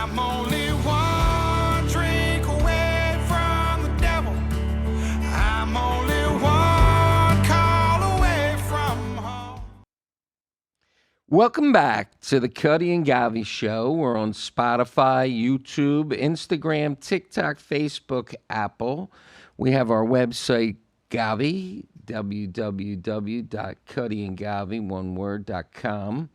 I'm only one drink away from the devil. I'm only one call away from home. Welcome back to the Cutty and Govy Show. We're on Spotify, YouTube, Instagram, TikTok, Facebook, Apple. We have our website, Govy, www.cuttyandgovy.com.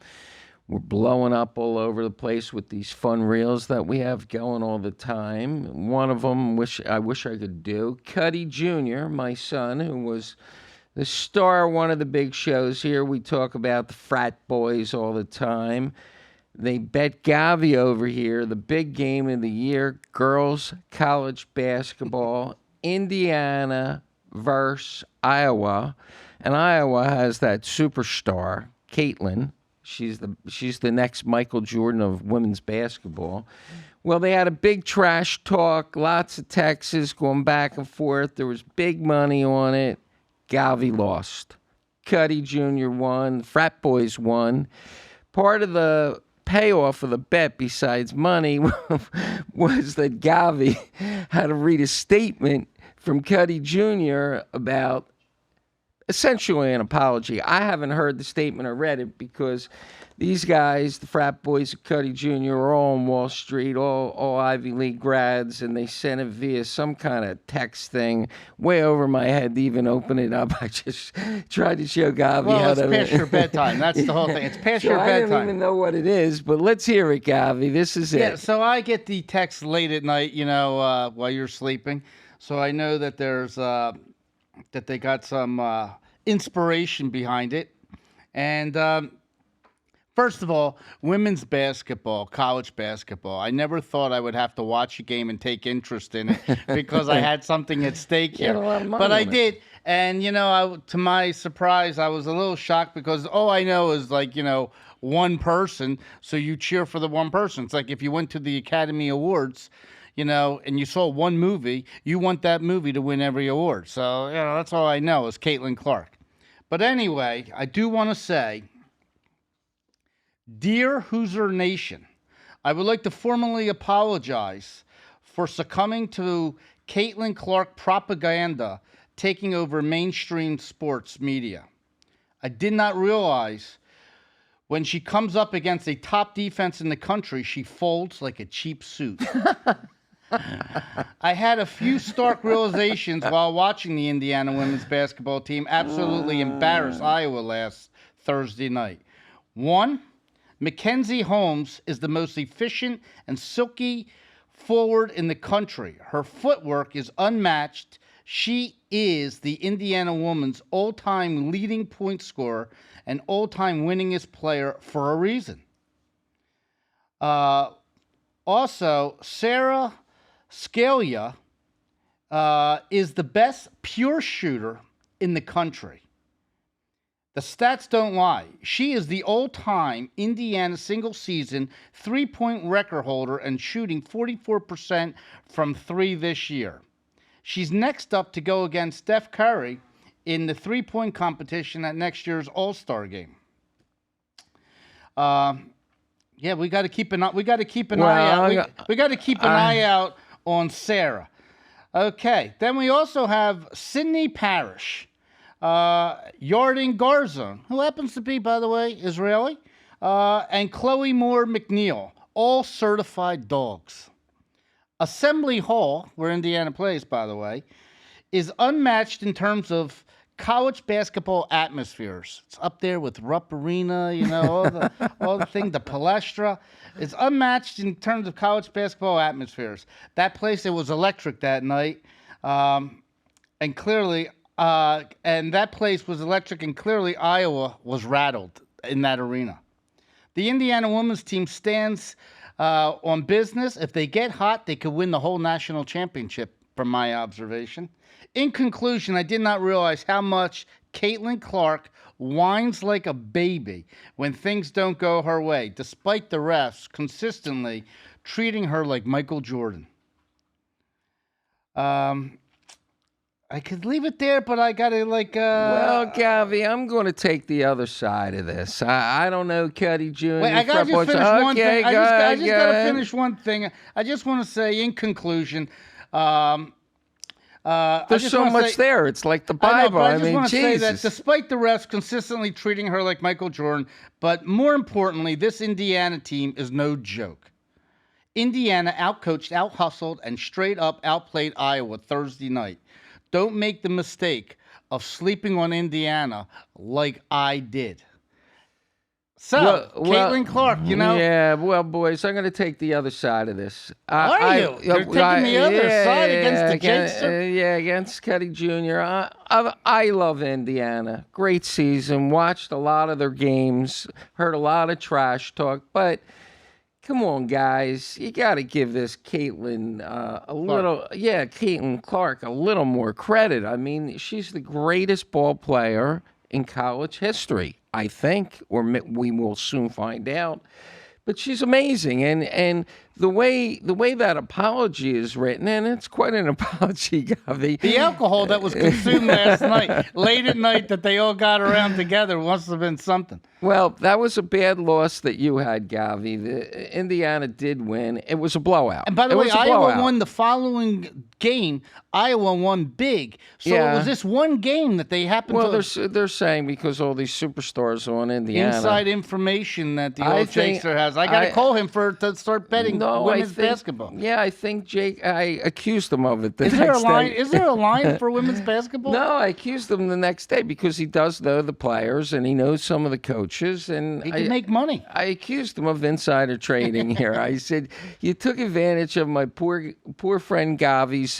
We're blowing up all over the place with these fun reels that we have going all the time. One of them, I wish I could do. Cutty Jr., my son, who was the star of one of the big shows here. We talk about the frat boys all the time. They bet Govy over here, the big game of the year, girls college basketball, Indiana versus Iowa. And Iowa has that superstar, Caitlin. She's the next Michael Jordan of women's basketball. Well, they had a big trash talk, lots of texts going back and forth. There was big money on it. Govy lost. Cutty Jr. won. Frat boys won. Part of the payoff of the bet, besides money, was that Govy had to read a statement from Cutty Jr. about essentially an apology. I haven't heard the statement or read it because these guys, the frat boys of Cutty Jr., are all on Wall Street, all Ivy League grads, and they sent it via some kind of text thing way over my head to even open it up. I just tried to show Govy how to... Well, it's past your bedtime. That's the whole thing. It's past your I bedtime. don't even know what it is, but let's hear it, Govy. This is it. Yeah, so I get the text late at night, while you're sleeping. So I know that there's... that they got some inspiration behind it. And first of all, women's basketball, college basketball, I never thought I would have to watch a game and take interest in it because I had something at stake here. You had a lot of money But I on it. did. And, to my surprise, I was a little shocked because all I know is one person. So you cheer for the one person. It's like if you went to the Academy Awards, and you saw one movie, you want that movie to win every award. So, that's all I know is Caitlin Clark. But anyway, I do want to say, dear Hoosier Nation, I would like to formally apologize for succumbing to Caitlin Clark propaganda taking over mainstream sports media. I did not realize when she comes up against a top defense in the country, she folds like a cheap suit. I had a few stark realizations while watching the Indiana women's basketball team absolutely embarrass Iowa last Thursday night. One, Mackenzie Holmes is the most efficient and silky forward in the country. Her footwork is unmatched. She is the Indiana women's all-time leading point scorer and all-time winningest player for a reason. Also, Sarah Scalia is the best pure shooter in the country. The stats don't lie. She is the all-time Indiana single-season three-point record holder and shooting 44% from three this year. She's next up to go against Steph Curry in the three-point competition at next year's All-Star game. We got to keep an eye. We got to keep an eye out. We got to keep an eye out on Sarah. Okay. Then we also have Sydney Parrish, Yarden Garzon, who happens to be, by the way, Israeli, and Chloe Moore McNeil, all certified dogs. Assembly Hall, where Indiana plays, by the way, is unmatched in terms of college basketball atmospheres. It's up there with Rupp Arena, all the thing, the Palestra. It's unmatched in terms of college basketball atmospheres. That place, it was electric that night, and that place was electric, and clearly Iowa was rattled in that arena. The Indiana women's team stands on business. If they get hot, they could win the whole national championship, from my observation. In conclusion, I did not realize how much Caitlin Clark whines like a baby when things don't go her way, despite the refs consistently treating her like Michael Jordan. I could leave it there, but I gotta Well, Govy, I'm going to take the other side of this. I don't know, Cutty Jr. Wait, I gotta just finish one thing. I just gotta finish one thing. I just want to say, in conclusion, there's so much there. It's like the Bible. I just want to say Jesus. that despite the refs consistently treating her like Michael Jordan, but more importantly, this Indiana team is no joke. Indiana outcoached, out-hustled, and straight up outplayed Iowa Thursday night. Don't make the mistake of sleeping on Indiana like I did. So, Caitlin Clark, Yeah, well, boys, I'm going to take the other side of this. Are you? You're taking the other side against the Jakester? Yeah, against Cutty Jr. I love Indiana. Great season. Watched a lot of their games. Heard a lot of trash talk. But come on, guys. You got to give this Caitlin Caitlin Clark a little more credit. I mean, she's the greatest ball player in college history, I think, or we will soon find out. But she's amazing, and the way that apology is written, and it's quite an apology, Govy. The alcohol that was consumed last night, late at night, that they all got around together must have been something. Well, that was a bad loss that you had, Govy. Indiana did win. It was a blowout. And by the way, Iowa won the following game. Iowa won big. So it was this one game that they happened to... Well, they're saying because all these superstars are on Indiana. Inside information that the old Jakester has. I got to call him to start betting women's basketball. Yeah, I think I accused him of it the next day. Is there a line for women's basketball? No, I accused him the next day because he does know the players and he knows some of the coaches. And he can make money. I accused him of insider trading here. I said, you took advantage of my poor friend Gavi's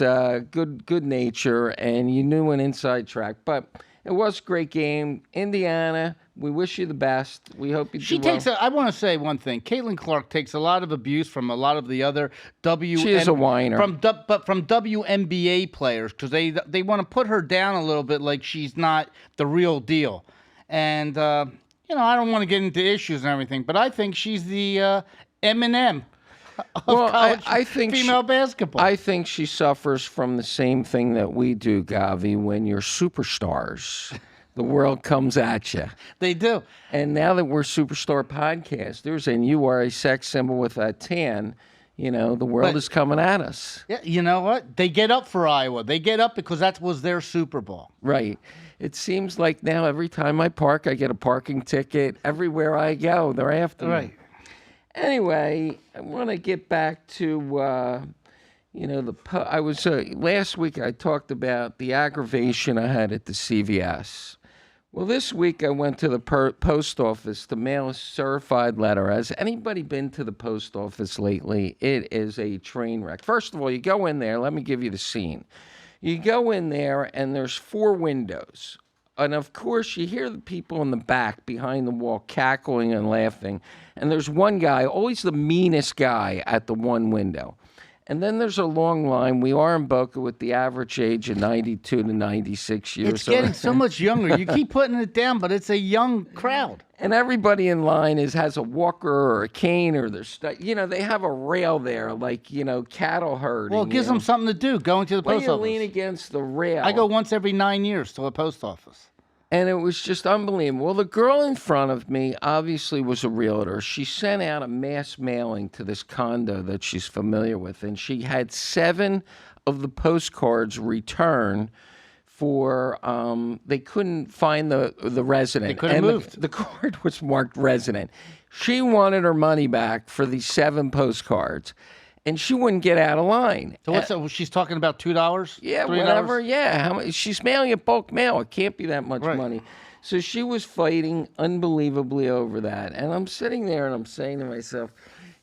good nature, and you knew an inside track. But it was a great game. Indiana, we wish you the best. We hope you do well. I want to say one thing. Caitlin Clark takes a lot of abuse from a lot of the other She is a whiner. From WNBA players, because they want to put her down a little bit like she's not the real deal. And, I don't want to get into issues and everything, but I think she's the Eminem of college I think female basketball. I think she suffers from the same thing that we do, Govy, when you're superstars. The world comes at you. They do. And now that we're superstar podcasters and you are a sex symbol with that tan, the world is coming at us. Yeah, you know what? They get up for Iowa. They get up because that was their Super Bowl. Right. It seems like now every time I park, I get a parking ticket. Everywhere I go, they're after me. Right. Anyway, I want to get back to, last week I talked about the aggravation I had at the CVS. Well, this week I went to the post office to mail a certified letter. Has anybody been to the post office lately? It is a train wreck. First of all, you go in there. Let me give you the scene. You go in there, and there's 4 windows. And, of course, you hear the people in the back behind the wall cackling and laughing. And there's one guy, always the meanest guy, at the one window. And then there's a long line. We are in Boca with the average age of 92 to 96 years. It's getting so much younger. You keep putting it down, but it's a young crowd. And everybody in line has a walker or a cane or they have a rail there, like, cattle herding. Well, it gives them something to do, going to the post office. You lean against the rail. I go once every 9 years to a post office. And it was just unbelievable. Well, the girl in front of me obviously was a realtor. She sent out a mass mailing to this condo that she's familiar with, and she had 7 of the postcards return for they couldn't find the resident. They couldn't move. The card was marked resident. She wanted her money back for these 7 postcards. And she wouldn't get out of line. So what's that? She's talking about $2? Yeah, $3? whatever. Yeah, how much? She's mailing it bulk mail. It can't be that much money. So she was fighting unbelievably over that. And I'm sitting there and I'm saying to myself,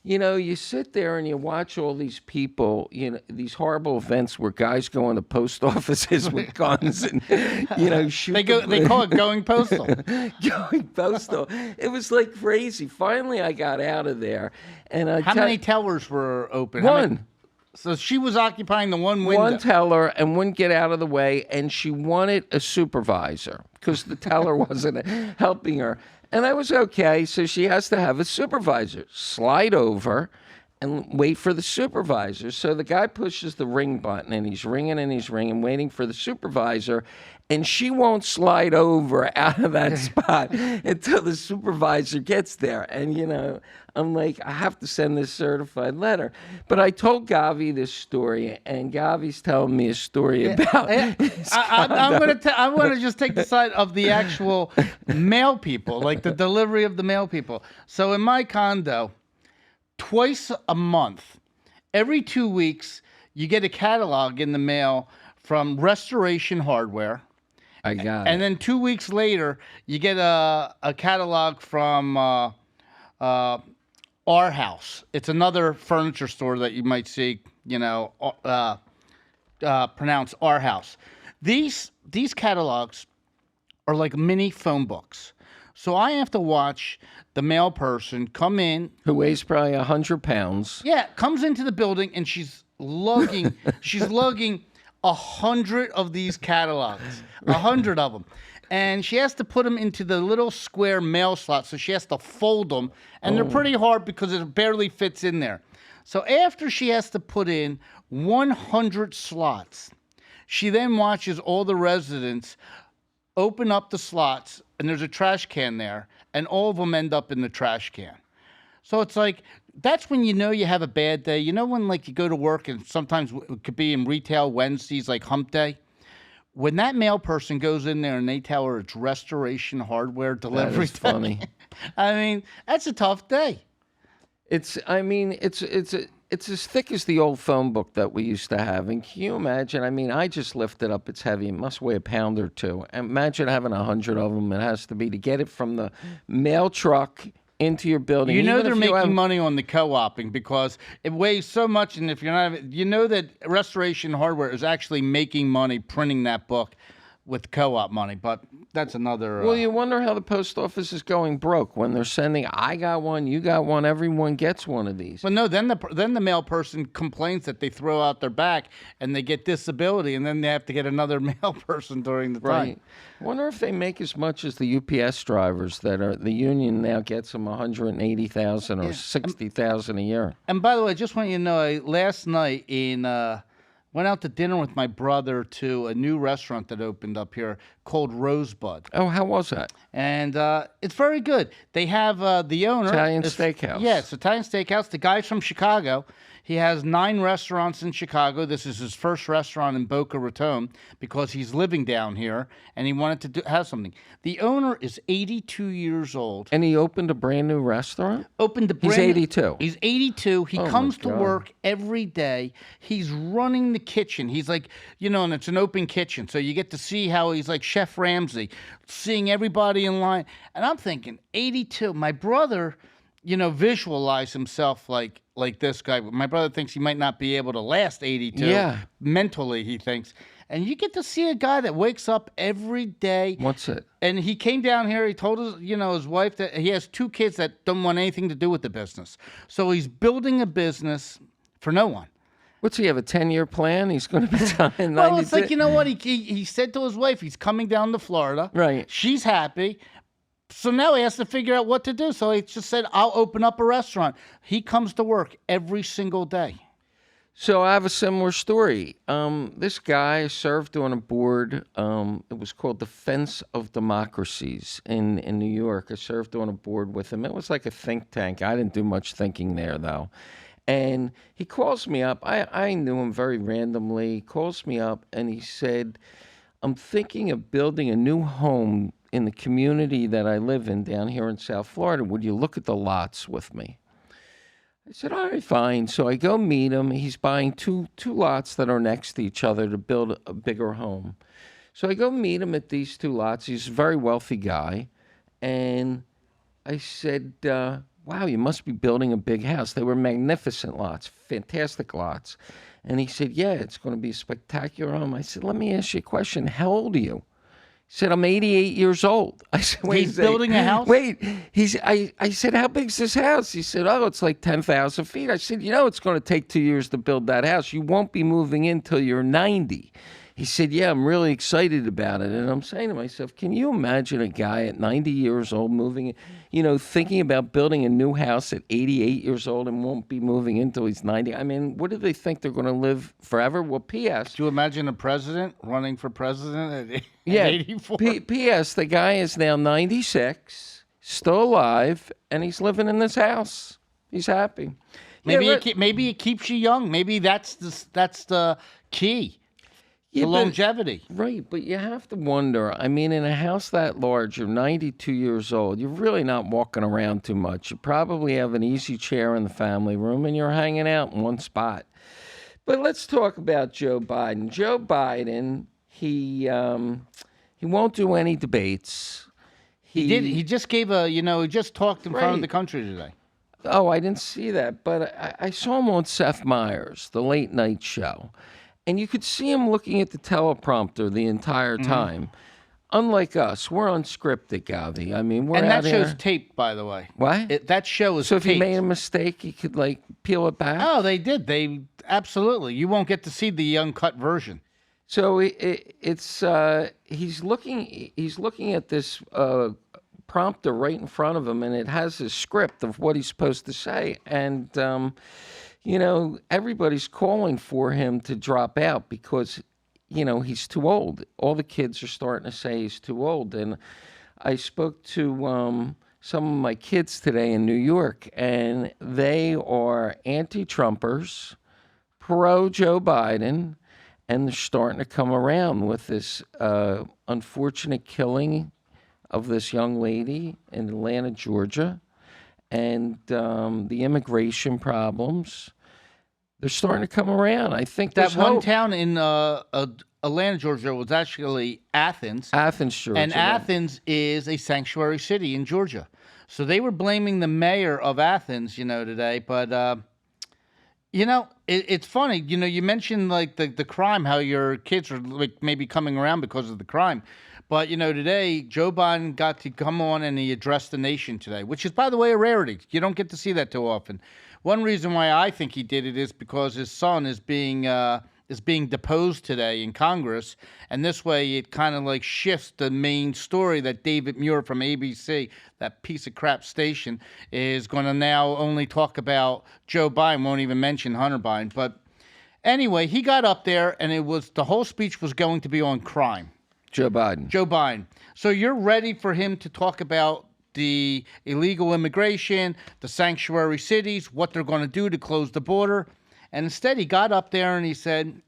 you sit there and you watch all these people, these horrible events where guys go into post offices with guns and, shoot. They call it going postal. Going postal. It was like crazy. Finally, I got out of there. And how many tellers were open? One. So she was occupying the one window. One teller and wouldn't get out of the way, and she wanted a supervisor because the teller wasn't helping her. And I was okay, so she has to have a supervisor. Slide over, and wait for the supervisor. So the guy pushes the ring button, and he's ringing, waiting for the supervisor, and she won't slide over out of that spot until the supervisor gets there. And, I'm like, I have to send this certified letter. But I told Govy this story, and Gavi's telling me a story about I'm going to just take the side of the actual mail people, like the delivery of the mail people. So in my condo, twice a month, every 2 weeks, you get a catalog in the mail from Restoration Hardware. I got it. And then 2 weeks later, you get a catalog from Our House. It's another furniture store that you might see, pronounced Our House. These catalogs are like mini phone books. So I have to watch the mail person come in. Who weighs probably 100 pounds. Yeah, comes into the building and she's lugging 100 of these catalogs, 100 of them. And she has to put them into the little square mail slot, so she has to fold them. And they're pretty hard because it barely fits in there. So after she has to put in 100 slots, she then watches all the residents open up the slots, and there's a trash can there, and all of them end up in the trash can. So it's like, that's when you know you have a bad day. You know when like you go to work and sometimes it could be in retail Wednesdays, like hump day? When that mail person goes in there and they tell her it's Restoration Hardware delivery. That is funny. I mean, that's a tough day. It's as thick as the old phone book that we used to have. And can you imagine? I mean, I just lifted up. It's heavy. It must weigh a pound or two. Imagine having 100 of them. It has to be to get it from the mail truck into your building. You know they're making money on the co-oping because it weighs so much, and if you're not, you know that Restoration Hardware is actually making money printing that book with co-op money, but that's another. Well, you wonder how the post office is going broke when they're sending. I got one, you got one, everyone gets one of these. But no, then the mail person complains that they throw out their back and they get disability, and then they have to get another mail person during the time. Right. I wonder if they make as much as the UPS drivers that are. The union now gets them 180,000 or 60,000 a year. And by the way, I just want you to know, last night went out to dinner with my brother to a new restaurant that opened up here called Rosebud. Oh, how was that? And it's very good. They have the owner. Italian Steakhouse. Yeah, it's Italian Steakhouse. The guy's from Chicago. He has 9 restaurants in Chicago. This is his first restaurant in Boca Raton because he's living down here and he wanted to have something. The owner is 82 years old. And he opened a brand new restaurant? He's 82. He's 82. He comes to work every day. He's running the kitchen. He's like, and it's an open kitchen. So you get to see how he's like Chef Ramsay, seeing everybody in line. And I'm thinking, 82. My brother, visualize himself like this guy. My brother thinks he might not be able to last 82. Yeah. Mentally, he thinks. And you get to see a guy that wakes up every day. What's it? And he came down here. He told his wife that he has 2 kids that don't want anything to do with the business. So he's building a business for no one. What's he have, a 10-year plan? He's going to be done. Well, it's like, you know what? He said to his wife, he's coming down to Florida. Right. She's happy. So now he has to figure out what to do. So he just said, I'll open up a restaurant. He comes to work every single day. So I have a similar story. This guy served on a board. It was called Defense of Democracies in New York. I served on a board with him. It was like a think tank. I didn't do much thinking there, though. And he calls me up. I knew him very randomly. He calls me up and he said, I'm thinking of building a new home in the community that I live in down here in South Florida. Would you look at the lots with me? I said, all right, fine. So I go meet him. He's buying two lots that are next to each other to build a bigger home. So I go meet him at these 2 lots. He's a very wealthy guy. And I said, wow, you must be building a big house. They were magnificent lots, fantastic lots. And he said, yeah, it's going to be a spectacular home. I said, let me ask you a question. How old are you? He said, I'm 88 years old. I said, wait. He's building a house? Wait. I said, how big's this house? He said, oh, it's like 10,000 feet. I said, it's going to take 2 years to build that house. You won't be moving in till you're 90. he said, yeah, I'm really excited about it. And I'm saying to myself, can you imagine a guy at 90 years old moving, thinking about building a new house at 88 years old and won't be moving until he's 90? I mean, what do they think, they're going to live forever? Well, P.S. Do you imagine a president running for president at Yeah, 84? P.S. The guy is now 96, still alive, and he's living in this house. He's happy. Maybe it keeps you young. Maybe that's the key. Yeah, longevity. Right, but you have to wonder. I mean, in a house that large, you're 92 years old. You're really not walking around too much. You probably have an easy chair in the family room, and you're hanging out in one spot. But let's talk about Joe Biden. Joe Biden, he won't do any debates. He did. He just gave he just talked in front of the country today. Oh, I didn't see that, but I saw him on Seth Meyers, the late night show. And you could see him looking at the teleprompter the entire time. Unlike us, we're unscripted, Govy. I mean, we're that show's taped, by the way. What? That show is so taped. If he made a mistake, he could peel it back. Oh, they did. They absolutely. You won't get to see the uncut version. So he's looking at this prompter right in front of him, and it has a script of what he's supposed to say, and everybody's calling for him to drop out because, he's too old. All the kids are starting to say he's too old. And I spoke to some of my kids today in New York, and they are anti-Trumpers, pro-Joe Biden, and they're starting to come around with this unfortunate killing of this young lady in Atlanta, Georgia, and the immigration problems. They're starting to come around. I think that one hope. Town in Atlanta, Georgia, was actually Athens. Athens, Georgia. And Athens is a sanctuary city in Georgia. So they were blaming the mayor of Athens, today. But, it's funny. You mentioned the crime, how your kids are maybe coming around because of the crime. But, today, Joe Biden got to come on and he addressed the nation today, which is, by the way, a rarity. You don't get to see that too often. One reason why I think he did it is because his son is being deposed today in Congress. And this way it kind of shifts the main story that David Muir from ABC, that piece of crap station, is going to now only talk about Joe Biden, won't even mention Hunter Biden. But anyway, he got up there and the whole speech was going to be on crime. Joe Biden. So you're ready for him to talk about the illegal immigration, the sanctuary cities, what they're going to do to close the border. And instead, he got up there and he said,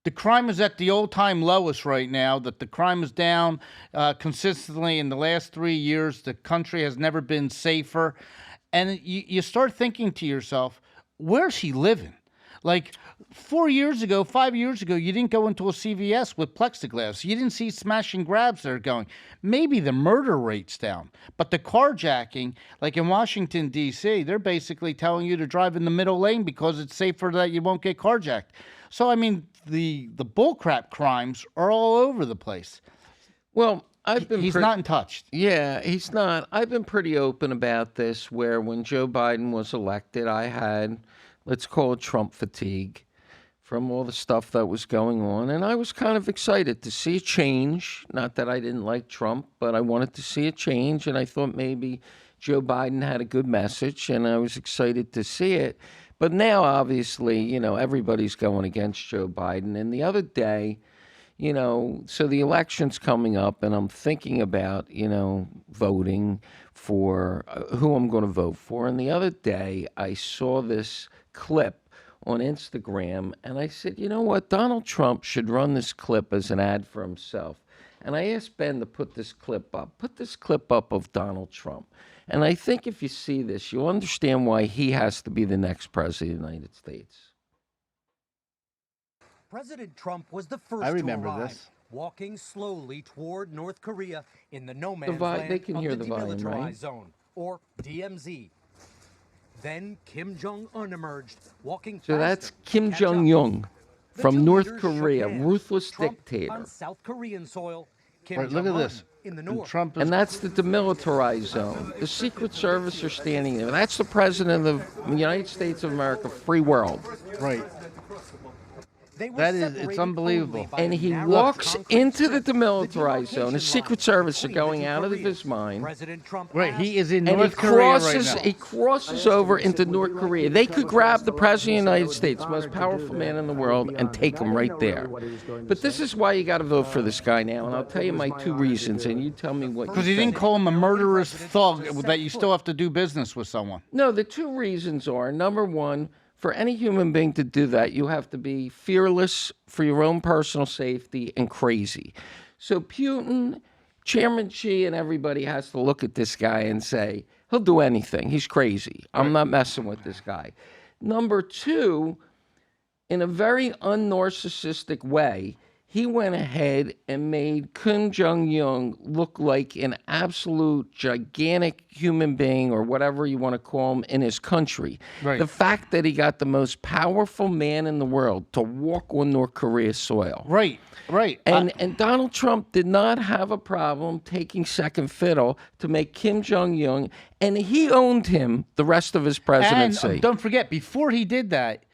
the crime is at the old-time lowest right now, that the crime is down consistently in the last 3 years. The country has never been safer. And you start thinking to yourself, where's he living? 4 years ago, 5 years ago, you didn't go into a CVS with plexiglass. You didn't see smash and grabs that are going. Maybe the murder rate's down, but the carjacking, like in Washington, D.C., they're basically telling you to drive in the middle lane because it's safer that you won't get carjacked. So, I mean, the bullcrap crimes are all over the place. Well, he's not in touch. Yeah, he's not. I've been pretty open about this, where when Joe Biden was elected, I had, let's call it Trump fatigue from all the stuff that was going on. And I was kind of excited to see a change. Not that I didn't like Trump, but I wanted to see a change. And I thought maybe Joe Biden had a good message, and I was excited to see it. But now, obviously, everybody's going against Joe Biden. And the other day, so the election's coming up, and I'm thinking about, voting for who I'm going to vote for. And the other day, I saw this clip on Instagram, and I said, you know what, Donald Trump should run this clip as an ad for himself. And I asked Ben to put this clip up. Put this clip up of Donald Trump. And I think if you see this, you'll understand why he has to be the next president of the United States. President Trump was the first I remember to arrive, this. walking slowly toward North Korea in the no man's They land can of hear the the volume, demilitarized right? zone, or DMZ. Then Kim Jong-un emerged, walking So faster that's to Kim catch up. Jong-un The from two North leaders shook Korea, hands. ruthless Trump dictator. on South Korean soil, Kim Right, look at Jong-un this. in the And north. Trump is And that's the demilitarized zone. The Secret Service are standing there. That's the president of the United States of America, free world. right. They were That is, separated it's unbelievable. only by And a he narrow walks concrete into the strip. demilitarized zone. The demarcation Secret line Service are between the going two out of Koreas. his mind. President Trump Right, he is in And North Korea right now. He crosses over into North Korea. They could grab the President of the United States, most powerful man in the world, and take him right there. But this is why you got to vote for this guy now, and I'll tell you my 2 reasons, and you tell me what you Because he think. didn't call him a murderous thug that you still have to do business with someone. No, the 2 reasons are, number one, for any human being to do that, you have to be fearless for your own personal safety and crazy. So Putin, Chairman Xi, and everybody has to look at this guy and say, he'll do anything. He's crazy. I'm not messing with this guy. Number 2, in a very un-narcissistic way, he went ahead and made Kim Jong-un look like an absolute gigantic human being, or whatever you want to call him, in his country. Right. The fact that he got the most powerful man in the world to walk on North Korea's soil. Right, right. And Donald Trump did not have a problem taking second fiddle to make Kim Jong-un, and he owned him the rest of his presidency. And don't forget, before he did that,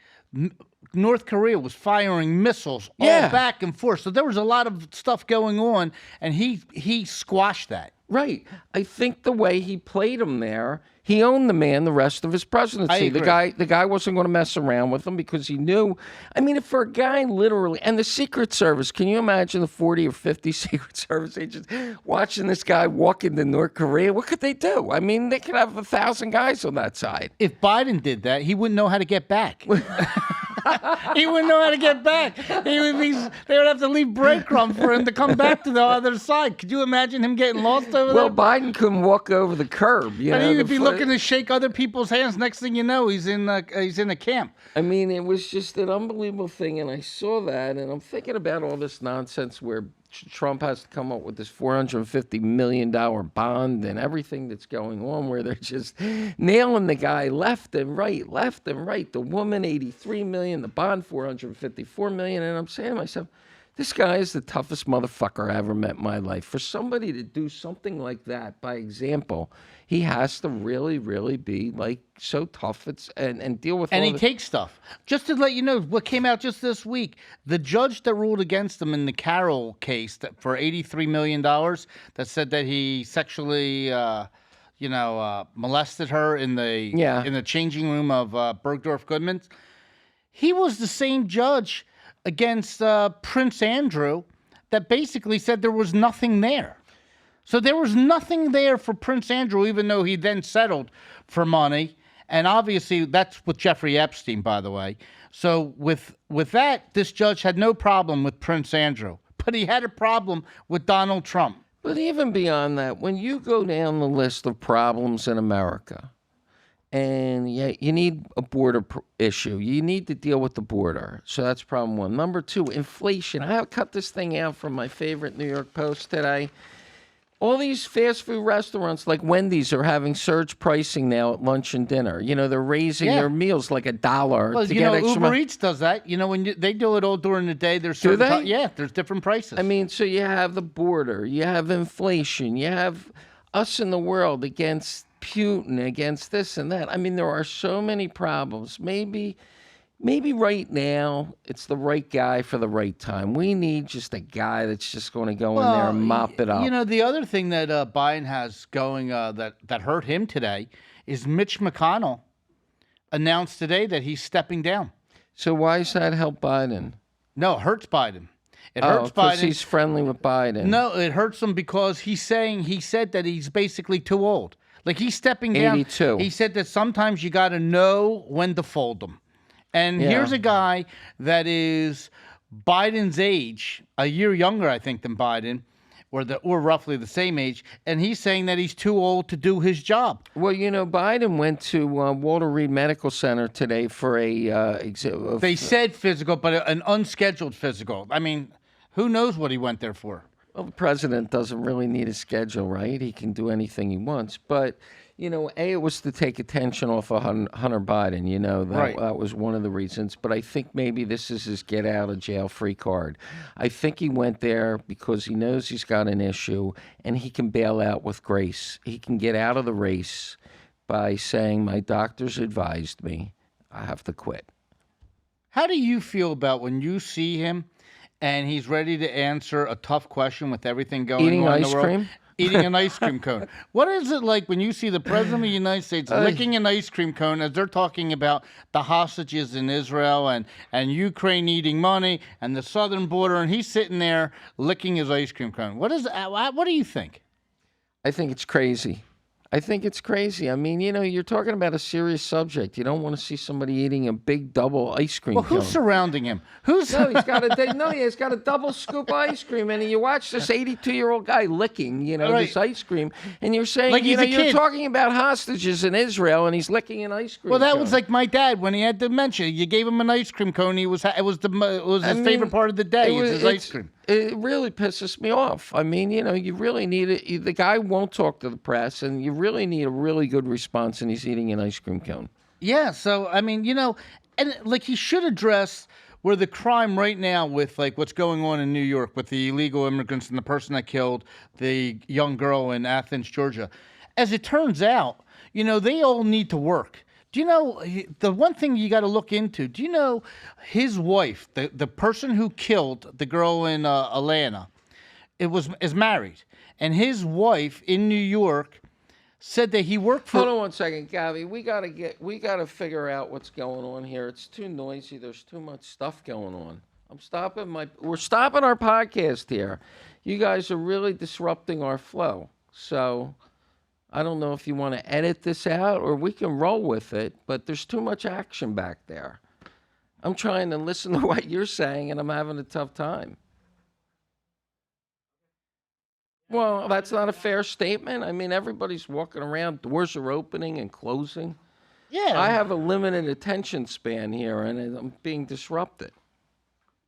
North Korea was firing missiles all Yeah. back and forth. So there was a lot of stuff going on, and he squashed that. Right. I think the way he played him there, he owned the man the rest of his presidency. I agree. The guy wasn't going to mess around with him because he knew. I mean, if for a guy literally, and the Secret Service, can you imagine the 40 or 50 Secret Service agents watching this guy walk into North Korea? What could they do? I mean, they could have 1,000 guys on that side. If Biden did that, he wouldn't know how to get back. He wouldn't know how to get back. They would have to leave breadcrumbs for him to come back to the other side. Could you imagine him getting lost over Well, there? Biden couldn't walk over the curb. You And know, he would the be foot- looking to shake other people's hands. Next thing you know, he's in a camp. I mean, it was just an unbelievable thing, and I saw that, and I'm thinking about all this nonsense where Trump has to come up with this $450 million bond and everything that's going on, where they're just nailing the guy left and right. The woman, $83 million, the bond, $454 million, and I'm saying to myself, this guy is the toughest motherfucker I ever met in my life. For somebody to do something like that, by example, he has to really, really be like so tough and deal with And all he the... takes stuff. Just to let you know, what came out just this week, the judge that ruled against him in the Carroll case for $83 million, that said that he sexually, molested her in the changing room of Bergdorf Goodman's. He was the same judge against Prince Andrew that basically said there was nothing there. So there was nothing there for Prince Andrew, even though he then settled for money. And obviously, that's with Jeffrey Epstein, by the way. So with that, this judge had no problem with Prince Andrew. But he had a problem with Donald Trump. But even beyond that, when you go down the list of problems in America, and you need a border issue, you need to deal with the border. So that's problem one. Number 2, inflation. I cut this thing out from my favorite New York Post today. All these fast food restaurants like Wendy's are having surge pricing now at lunch and dinner. You know, they're raising their meals like $1 Well, to get extra Uber money. Eats does that. When they do it all during the day, there's Do certain they? there's different prices. I mean, so you have the border, you have inflation, you have us in the world against Putin, against this and that. I mean, there are so many problems. Maybe right now it's the right guy for the right time. We need just a guy that's just going to go in there and mop it up. You know, the other thing that Biden has going that hurt him today is Mitch McConnell announced today that he's stepping down. So why does that help Biden? No, it hurts Biden. It Oh, hurts because Biden. he's friendly with Biden. No, it hurts him because he said that he's basically too old. Like he's stepping down. 82. He said that sometimes you got to know when to fold them. And here's a guy that is Biden's age, a year younger, I think, than Biden, or roughly the same age, and he's saying that he's too old to do his job. Well, you know, Biden went to Walter Reed Medical Center today for They said physical, but an unscheduled physical. I mean, who knows what he went there for? Well, the president doesn't really need a schedule, right? He can do anything he wants. But, you know, it was to take attention off of Hunter Biden. You know, that was one of the reasons. But I think maybe this is his get out of jail free card. I think he went there because he knows he's got an issue and he can bail out with grace. He can get out of the race by saying, my doctors advised me I have to quit. How do you feel about when you see him and he's ready to answer a tough question with everything going Eating on in ice the world? cream? Eating an ice cream cone. What is it like when you see the President of the United States licking an ice cream cone as they're talking about the hostages in Israel and Ukraine needing money and the southern border, and he's sitting there licking his ice cream cone? What do you think? I think it's crazy. I think it's crazy. I mean, you're talking about a serious subject. You don't want to see somebody eating a big double ice cream Well, cone. who's surrounding him? Who's No, he's got a double scoop of ice cream, and you watch this 82-year-old guy licking, this ice cream, and you're saying, Like he's a you're kid. talking about hostages in Israel, and he's licking an ice cream. Well, that cone. was like my dad when he had dementia. You gave him an ice cream cone. It was his favorite part of the day. It's his ice cream. It really pisses me off. I mean, you really need it. The guy won't talk to the press, and you really need a really good response, and he's eating an ice cream cone. Yeah, so I mean, and like he should address where the crime right now with like what's going on in New York with the illegal immigrants and the person that killed the young girl in Athens, Georgia. As it turns out, they all need to work. Do you know the one thing you got to look into? Do you know his wife, the person who killed the girl in Atlanta, is married, and his wife in New York said that he worked for. Hold on one second, Govy. We gotta figure out what's going on here. It's too noisy. There's too much stuff going on. We're stopping our podcast here. You guys are really disrupting our flow. So I don't know if you want to edit this out or we can roll with it, but there's too much action back there. I'm trying to listen to what you're saying and I'm having a tough time. Well, that's not a fair statement. I mean, everybody's walking around, doors are opening and closing. Yeah, I have a limited attention span here and I'm being disrupted.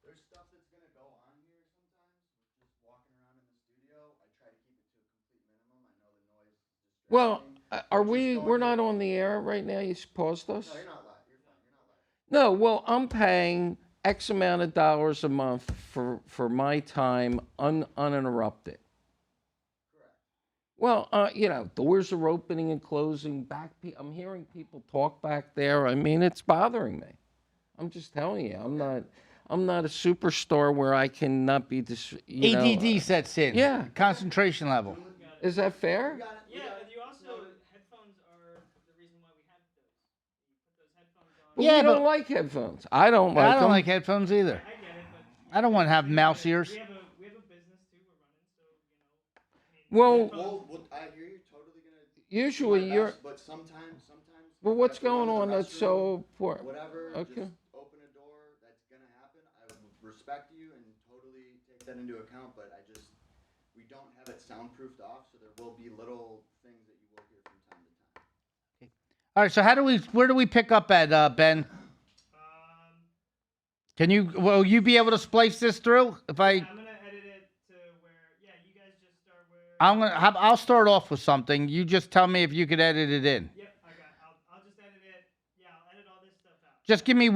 There's stuff that's going to go on here sometimes. Just walking around in the studio, I try to keep it to a complete minimum. I know the noise is distracting. Well, we're not on the air right now? You paused us? No, you're not live. You're fine. You're not live. No, well, I'm paying X amount of dollars a month for my time uninterrupted. Correct. Well, doors are opening and closing. I'm hearing people talk back there. I mean, it's bothering me. I'm just telling you, I'm not a superstar where I cannot be ADD sets in. Yeah. Concentration level. Is that fair? Yeah, and you also, headphones are the reason why we have those. You put those headphones on. Well, Yeah, you don't but- like headphones. I don't like I don't them. like headphones either. I get it, but I don't want to have mouse ears. we have a business too we're running, so I mean, Well, Well, I hear you. Totally gonna. usually do my you're. best, But sometimes. Well, what's if I have to going run on to the that's restroom, so important? Whatever. Okay. Just open a door. That's gonna happen. I would respect you and totally take that into account. But we don't have it soundproofed off, so there will be little things that you will hear from time to time. All right, so where do we pick up at, Ben? Will you be able to splice this through? If I'm gonna edit it to where, yeah, you guys just start where. I'll start off with something. You just tell me if you could edit it in. Yep, I'll just edit it. Yeah, I'll edit all this stuff out. Just give me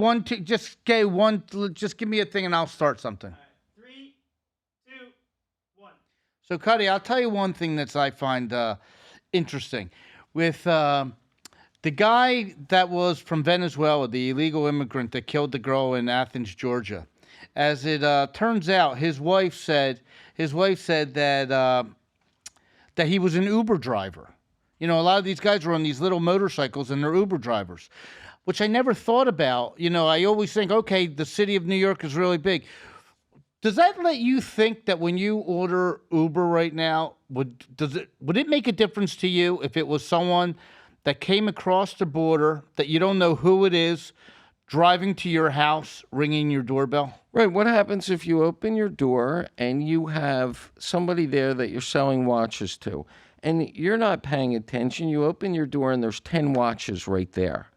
just give me a thing and I'll start something. All right, 3, 2, 1. So, Cutty, I'll tell you one thing that I find interesting. With the guy that was from Venezuela, the illegal immigrant that killed the girl in Athens, Georgia. As it turns out, his wife said that that he was an Uber driver. A lot of these guys are on these little motorcycles and they're Uber drivers, which I never thought about. I always think, okay, the city of New York is really big. Does that let you think that when you order Uber right now, would it make a difference to you if it was someone that came across the border that you don't know who it is, driving to your house, ringing your doorbell? Right. What happens if you open your door and you have somebody there that you're selling watches to, and you're not paying attention? You open your door and there's 10 watches right there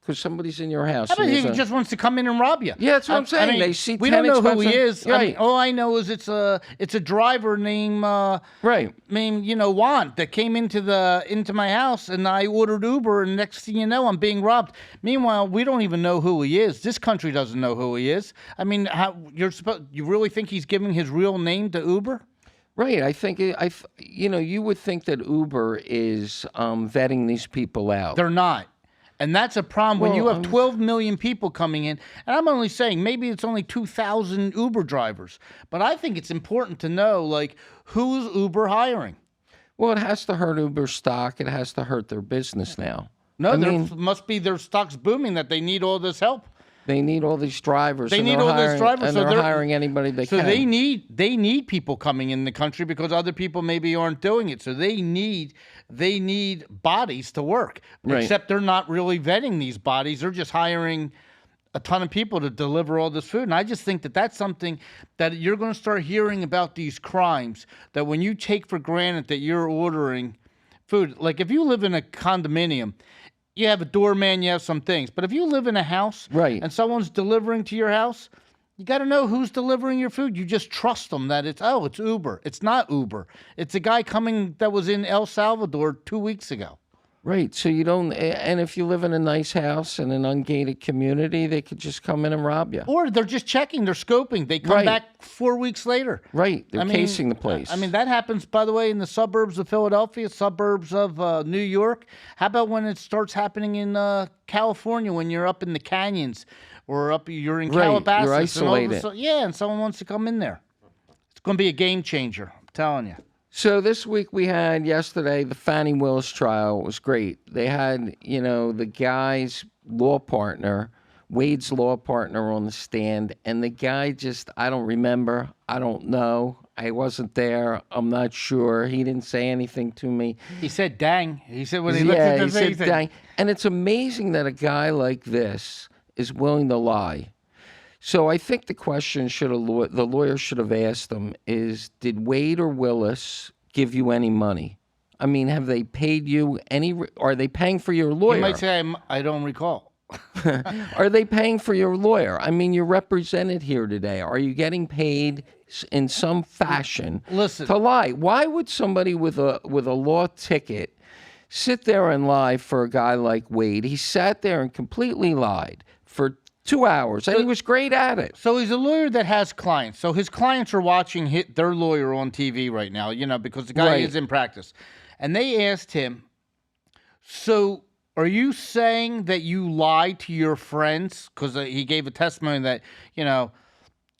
because somebody's in your house. How about and he there's just wants to come in and rob you? Yeah, that's what I'm saying. They see we 10 don't know who he expensive- is. Right. All I know is it's a driver named Right. Juan that came into my house and I ordered Uber and next thing you know I'm being robbed. Meanwhile, we don't even know who he is. This country doesn't know who he is. I mean, you really think he's giving his real name to Uber? Right. I think you would think that Uber is vetting these people out. They're not. And that's a problem when you have 12 million people coming in. And I'm only saying maybe it's only 2,000 Uber drivers. But I think it's important to know, like, who's Uber hiring? Well, it has to hurt Uber stock. It has to hurt their business now. No, must be their stock's booming that they need all this help. They need all these drivers. They need all these drivers, and so they're hiring anybody they can. So they need people coming in the country because other people maybe aren't doing it. So they need bodies to work. Right. Except they're not really vetting these bodies. They're just hiring a ton of people to deliver all this food. And I just think that that's something that you're going to start hearing about, these crimes, that when you take for granted that you're ordering food. Like if you live in a condominium, you have a doorman, you have some things. But if you live in a house and someone's delivering to your house, you got to know who's delivering your food. You just trust them that it's Uber. It's not Uber. It's a guy coming that was in El Salvador 2 weeks ago. Right. So you don't, and if you live in a nice house in an ungated community, they could just come in and rob you. Or they're just checking, they're scoping. They come back 4 weeks later. Right. They're casing the place. I mean, that happens, by the way, in the suburbs of Philadelphia, suburbs of New York. How about when it starts happening in California, when you're up in the canyons or you're in Calabasas? You're isolated. And someone wants to come in there. It's going to be a game changer, I'm telling you. So this week we had yesterday the Fannie Willis trial. It was great. They had, the guy's law partner, Wade's law partner, on the stand, and the guy just, I don't remember. I don't know. I wasn't there. I'm not sure. He didn't say anything to me. He said, dang. He said when he looked at the thing, he said, dang. And it's amazing that a guy like this is willing to lie. So I think the question the lawyer should have asked him is, did Wade or Willis give you any money? I mean, have they paid you any? Are they paying for your lawyer? You might say, I don't recall. Are they paying for your lawyer? I mean, you're represented here today. Are you getting paid in some fashion to lie? Why would somebody with a law ticket sit there and lie for a guy like Wade? He sat there and completely lied for 2 hours, and he was great at it. So he's a lawyer that has clients. So his clients are watching their lawyer on TV right now, because the guy is in practice. And they asked him, so are you saying that you lied to your friends? Because he gave a testimony that,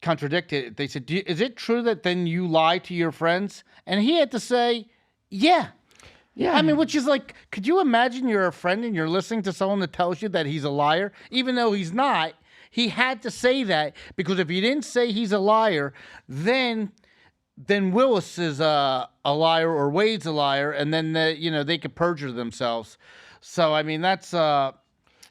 contradicted it. They said, is it true that then you lie to your friends? And he had to say, yeah. Yeah. I mean, which is like, could you imagine you're a friend and you're listening to someone that tells you that he's a liar, even though he's not? He had to say that, because if he didn't say he's a liar, then Willis is a liar or Wade's a liar, and then they could perjure themselves. So I mean, that's. But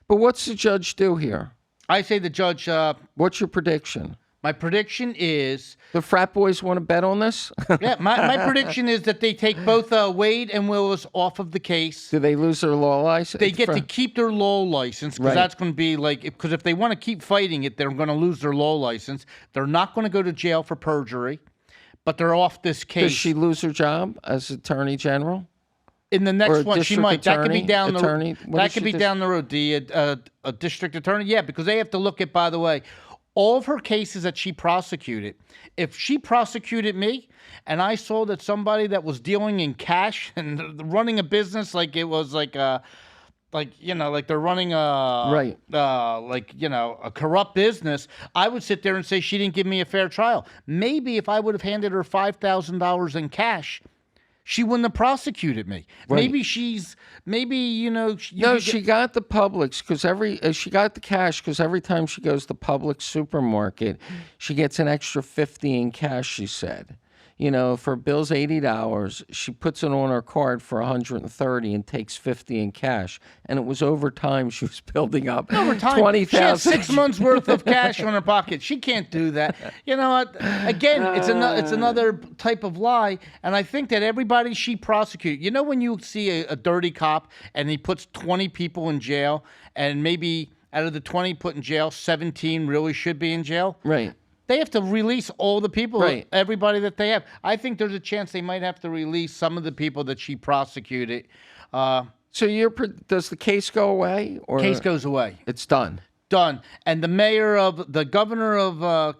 what's the judge do here? I say the judge. What's your prediction? My prediction is... The frat boys want to bet on this? Yeah, my prediction is that they take both Wade and Willis off of the case. Do they lose their law license? They get to keep their law license, because that's going to be like... Because if they want to keep fighting it, they're going to lose their law license. They're not going to go to jail for perjury, but they're off this case. Does she lose her job as Attorney General? In the next one, she might. Attorney, that could be down attorney? the road. That could be down the road. A district attorney? Yeah, because they have to look at, by the way... all of her cases that she prosecuted. If she prosecuted me and I saw that somebody that was dealing in cash and running a business like it was like they're running a a corrupt business, I would sit there and say she didn't give me a fair trial. Maybe if I would have handed her $5,000 in cash, she wouldn't have prosecuted me. Right. She got the Publix because she got the cash because every time she goes to Publix supermarket, she gets an extra $50 in cash. She said, if her bill's $80, she puts it on her card for $130 and takes $50 in cash. And it was over time she was building up $20,000. She had 6 months worth of cash on her pocket. She can't do that. You know what? Again, it's another type of lie. And I think that everybody she prosecuted. When you see a dirty cop and he puts 20 people in jail, and maybe out of the 20 put in jail, 17 really should be in jail. Right. They have to release all the people, everybody that they have. I think there's a chance they might have to release some of the people that she prosecuted. So does the case go away? Or case goes away. It's done. Done. And the governor of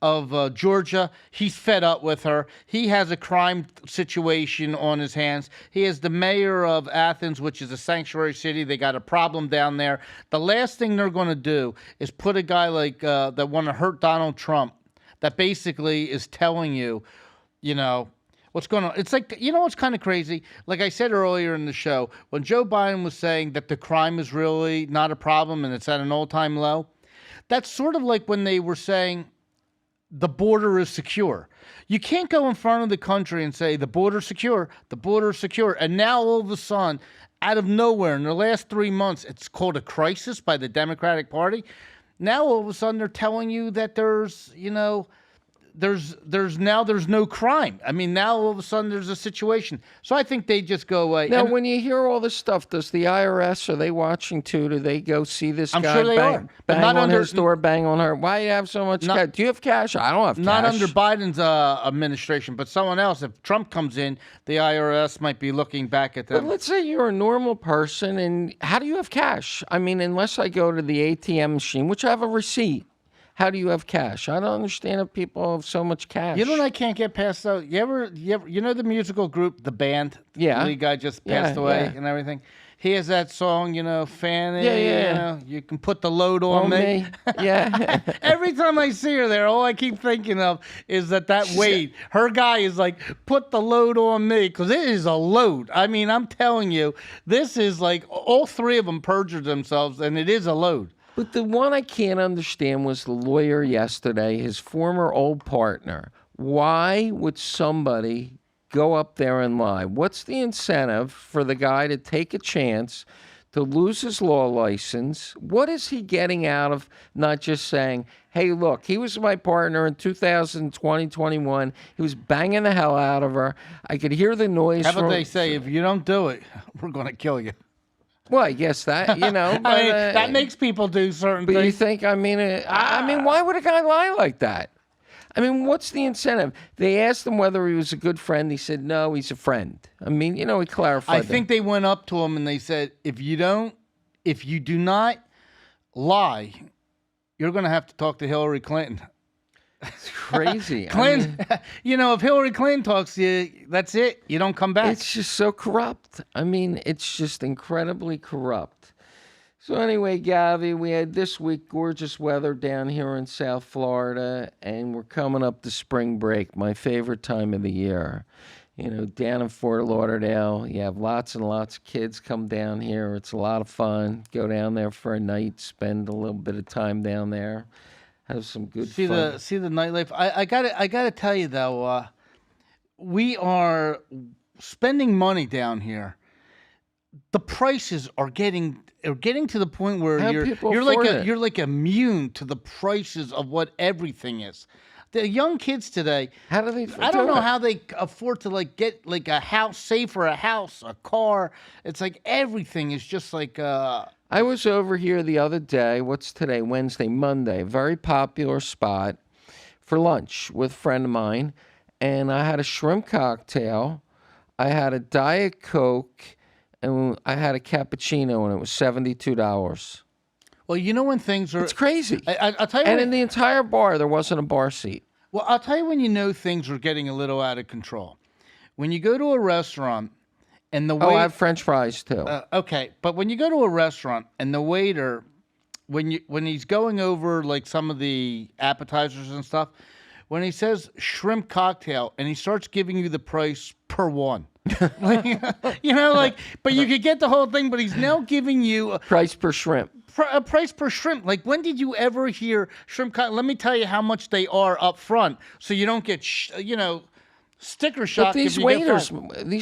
of Georgia. He's fed up with her. He has a crime situation on his hands. He is the mayor of Athens, which is a sanctuary city. They got a problem down there. The last thing they're going to do is put a guy like that want to hurt Donald Trump, that basically is telling you, what's going on. It's like, what's kind of crazy? Like I said earlier in the show, when Joe Biden was saying that the crime is really not a problem and it's at an all-time low, that's sort of like when they were saying the border is secure. You can't go in front of the country and say the border's secure, the border's secure. And now all of a sudden, out of nowhere, in the last 3 months, it's called a crisis by the Democratic Party. Now all of a sudden they're telling you that there's no crime. I mean, now all of a sudden there's a situation. So I think they just go away. Now, when you hear all this stuff, does the IRS, are they watching too? Do they go see this I'm guy sure they are. bang Not on under, his door, bang on her? Why do you have so much cash? Do you have cash? I don't have cash. Not under Biden's administration, but someone else. If Trump comes in, the IRS might be looking back at them. But let's say you're a normal person, and how do you have cash? I mean, unless I go to the ATM machine, which I have a receipt. How do you have cash? I don't understand if people have so much cash. You know what I can't get past though? You know the musical group, the band? Yeah. The lead guy just passed away and everything. He has that song, Fanny. Yeah. You can put the load on me. Yeah. Every time I see her there, all I keep thinking of is that Wade, her guy is like, put the load on me, because it is a load. I mean, I'm telling you, this is like, all three of them perjured themselves, and it is a load. But the one I can't understand was the lawyer yesterday, his former old partner. Why would somebody go up there and lie? What's the incentive for the guy to take a chance to lose his law license? What is he getting out of not just saying, hey, look, he was my partner in 2020, 21. He was banging the hell out of her. I could hear the noise. How about they say, if you don't do it, we're going to kill you. Well, I guess that, but, that makes people do certain things. But you think, why would a guy lie like that? I mean, what's the incentive? They asked him whether he was a good friend. He said, no, he's a friend. I mean, he clarified I think they went up to him and they said, if you do not lie, you're going to have to talk to Hillary Clinton. It's crazy. Clinton, if Hillary Clinton talks to you, that's it. You don't come back. It's just so corrupt. I mean, it's just incredibly corrupt. So anyway, Govy, we had this week gorgeous weather down here in South Florida, and we're coming up to spring break, my favorite time of the year. Down in Fort Lauderdale, you have lots and lots of kids come down here. It's a lot of fun. Go down there for a night, spend a little bit of time down there. Have some good fun. See the nightlife. I gotta tell you though, we are spending money down here. The prices are getting to the point where you're like immune to the prices of what everything is. The young kids today, how do they? I don't know how they afford to get a house, save for a house, a car. It's like everything is just like. I was over here the other day. What's today? Wednesday, Monday. Very popular spot for lunch with a friend of mine, and I had a shrimp cocktail. I had a Diet Coke, and I had a cappuccino, and it was $72. Well, when things are... It's crazy. I'll tell you. And in the entire bar, there wasn't a bar seat. Well, I'll tell you when things are getting a little out of control. When you go to a restaurant and the waiter... Oh, I have French fries, too. Okay, but when you go to a restaurant and the waiter, when he's going over like some of the appetizers and stuff, when he says shrimp cocktail and he starts giving you the price per one. But you could get the whole thing, but he's now giving you price per shrimp. A price per shrimp. Like, when did you ever hear shrimp cocktail? Let me tell you how much they are up front, so you don't get sticker shock. But these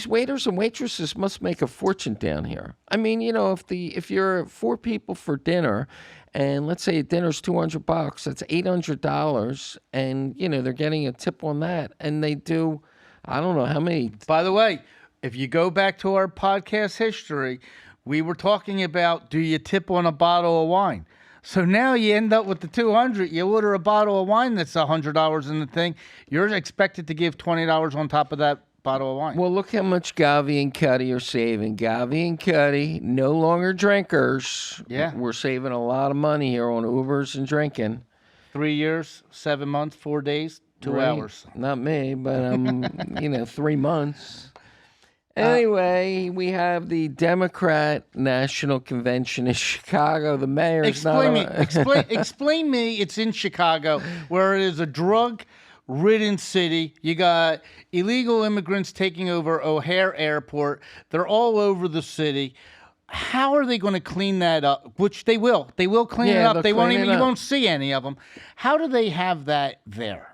waiters and waitresses must make a fortune down here. I mean, if you're 4 people for dinner, and let's say dinner's $200, that's $800, and they're getting a tip on that, and they do, I don't know how many. By the way, if you go back to our podcast history, we were talking about, do you tip on a bottle of wine? So now you end up with the $200. You order a bottle of wine that's $100 in the thing. You're expected to give $20 on top of that bottle of wine. Well, look how much Govy and Cutty are saving. Govy and Cutty, no longer drinkers. Yeah. We're saving a lot of money here on Ubers and drinking. 3 years, 7 months, 4 days, 2 Right. hours. Not me, but 3 months. Anyway, we have the Democrat National Convention in Chicago. The mayor's Explain me. not. Explain me. It's in Chicago, where it is a drug-ridden city. You got illegal immigrants taking over O'Hare Airport. They're all over the city. How are they going to clean that up? Which they will. They will clean it Yeah, up. they'll They won't clean even. it You up. won't see any of them. How do they have that there?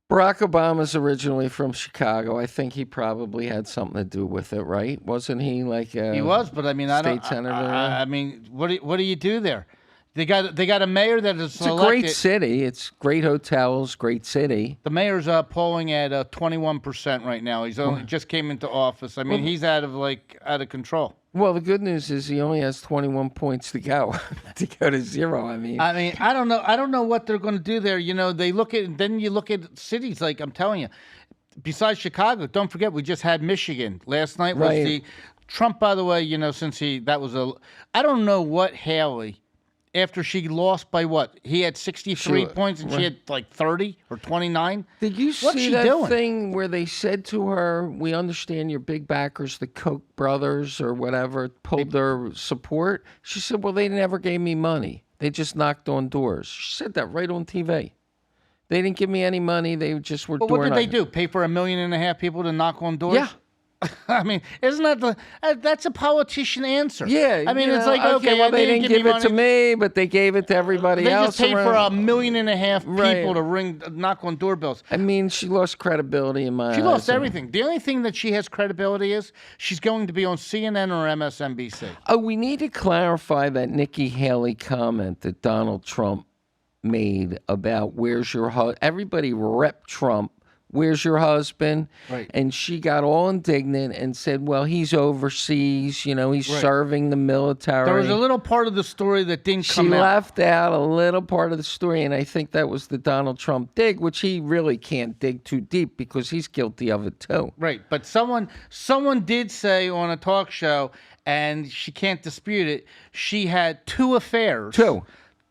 Barack Obama's originally from Chicago. I think he probably had something to do with it, right? Wasn't he like He was, but I mean, I don't. state senator? I mean, what do you do there? They got a mayor that is It's a great city. It's great hotels, great city. The mayor's polling at 21% right now. He's only just came into office. I mean, he's out of control. Well, the good news is he only has 21 points to go to go to 0. I mean, I don't know. I don't know what they're going to do there. You know, you look at cities like I'm telling you. Besides Chicago, don't forget we just had Michigan last night. Was Right. the Trump? By the way, you know, I don't know what Haley. After she lost by what? He had 63 points and she had like 30 or 29. did you What's see she that doing? thing where they said to her, "We understand your big backers, the Koch brothers or whatever, pulled their support"? She said, "Well, they never gave me money. They just knocked on doors." She said that right on TV. They didn't give me any money. They just were But doing. what did they do? Pay for 1.5 million people to knock on doors? Yeah. I mean, isn't that that's a politician answer? Yeah, I mean, you it's know, like, okay, well, they didn't give it to money. me, but they gave it to everybody They else. just paid for around. 1.5 million Right. people to knock on doorbells. I mean, she lost credibility in my eyes. She lost everything. The only thing that she has credibility is she's going to be on CNN or MSNBC. Oh, we need to clarify that Nikki Haley comment that Donald Trump made about where's your husband. Everybody rep Trump. Where's your husband? Right. And she got all indignant and said, well, he's overseas. You know, he's Right. serving the military. There was a little part of the story that didn't She come out. left out a little part of the story, and I think that was the Donald Trump dig, which he really can't dig too deep because he's guilty of it too. Right, but someone did say on a talk show, and she can't dispute it, she had 2 affairs.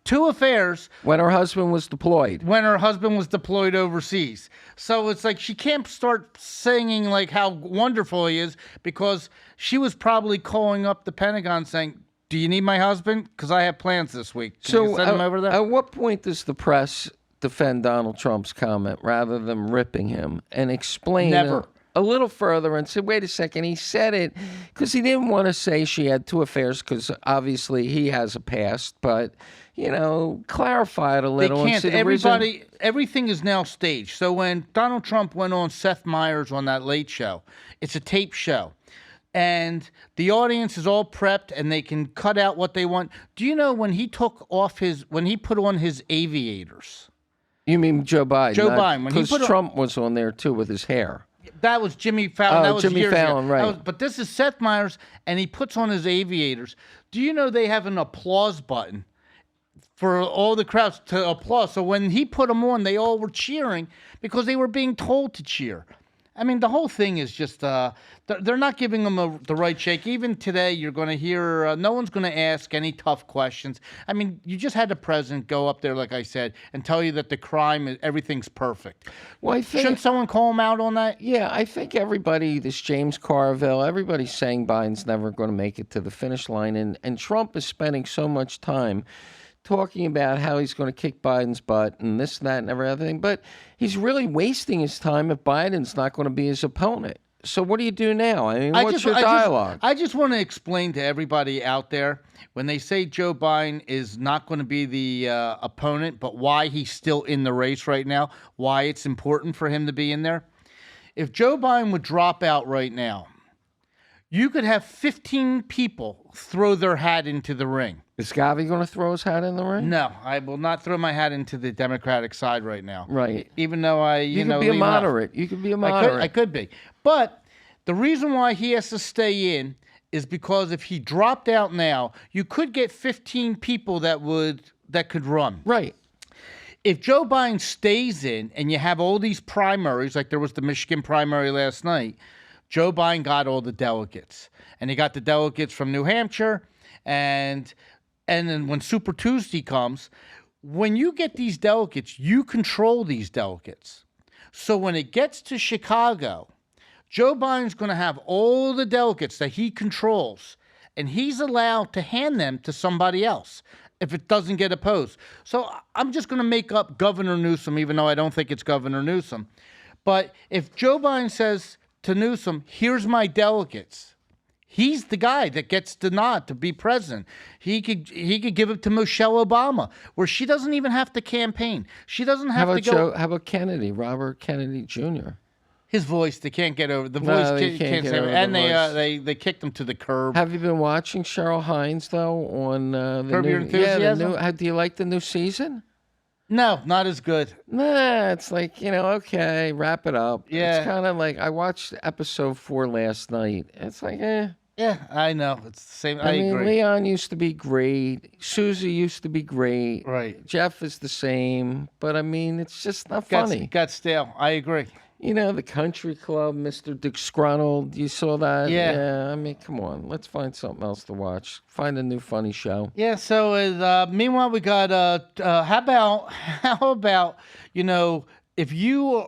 Two affairs When her husband was deployed. when her husband was deployed overseas. So it's like she can't start singing like how wonderful he is because she was probably calling up the Pentagon saying, "Do you need my husband? Because I have plans this week. Can you send him over there?" At what point does the press defend Donald Trump's comment rather than ripping him and explain Never. a little further and say, wait a second, he said it because he didn't want to say she had 2 affairs because obviously he has a past, but, you know, clarify it a They little. can't. And say the reason- Everything is now staged. So when Donald Trump went on Seth Meyers on that Late Show, it's a tape show. And the audience is all prepped and they can cut out what they want. Do you know when he put on his aviators? You mean Joe Biden? Joe Biden, when he Because put on- Trump was on there too with his hair. That was Jimmy Fallon. Oh, That was Jimmy years ago. Fallon, right. But this is Seth Meyers, and he puts on his aviators. Do you know they have an applause button for all the crowds to applaud? So when he put them on, they all were cheering because they were being told to cheer. I mean, the whole thing is just they're not giving them the right shake. Even today, you're going to hear no one's going to ask any tough questions. I mean, you just had the president go up there, like I said, and tell you that the crime, everything's perfect. Well, I think, Shouldn't someone call him out on that? yeah, I think everybody, this James Carville, everybody's saying Biden's never going to make it to the finish line. And Trump is spending so much time talking about how he's going to kick Biden's butt and this, that, and everything. But he's really wasting his time if Biden's not going to be his opponent. So what do you do now? I mean, what's your dialogue? I just want to explain to everybody out there when they say Joe Biden is not going to be the opponent, but why he's still in the race right now, why it's important for him to be in there. If Joe Biden would drop out right now, you could have 15 people throw their hat into the ring. Is Govy going to throw his hat in the ring? No, I will not throw my hat into the Democratic side right now. Right. Even though You could be a lean left. moderate. You could be a moderate. I could be. But the reason why he has to stay in is because if he dropped out now, you could get 15 people that could run. Right. If Joe Biden stays in and you have all these primaries, like there was the Michigan primary last night, Joe Biden got all the delegates. And he got the delegates from New Hampshire. And then when Super Tuesday comes, when you get these delegates, you control these delegates. So when it gets to Chicago, Joe Biden's going to have all the delegates that he controls, and he's allowed to hand them to somebody else if it doesn't get opposed. So I'm just going to make up Governor Newsom, even though I don't think it's Governor Newsom. But if Joe Biden says to Newsom, here's my delegates, he's the guy that gets the nod to be president. He could give it to Michelle Obama, where she doesn't even have to campaign. She doesn't have to go. How about Kennedy, Robert Kennedy Jr.? His voice, they can't get over. The voice they can't get say over it. And the voice. they kicked him to the curb. Have you been watching Cheryl Hines though on the Curb new? Your Enthusiasm? Do you like the new season? No, not as good. Nah, it's like, okay, wrap it up. Yeah. It's kind of like I watched episode 4 last night. It's like, Yeah, I know. It's the same. I mean, agree. Leon used to be great. Susie used to be great. Right. Jeff is the same. But I mean, it's just not funny. Got stale. I agree. The country club, Mr. Disgruntled. You saw that? Yeah. I mean, come on. Let's find something else to watch. Find a new funny show. Yeah. So meanwhile, we got how about if you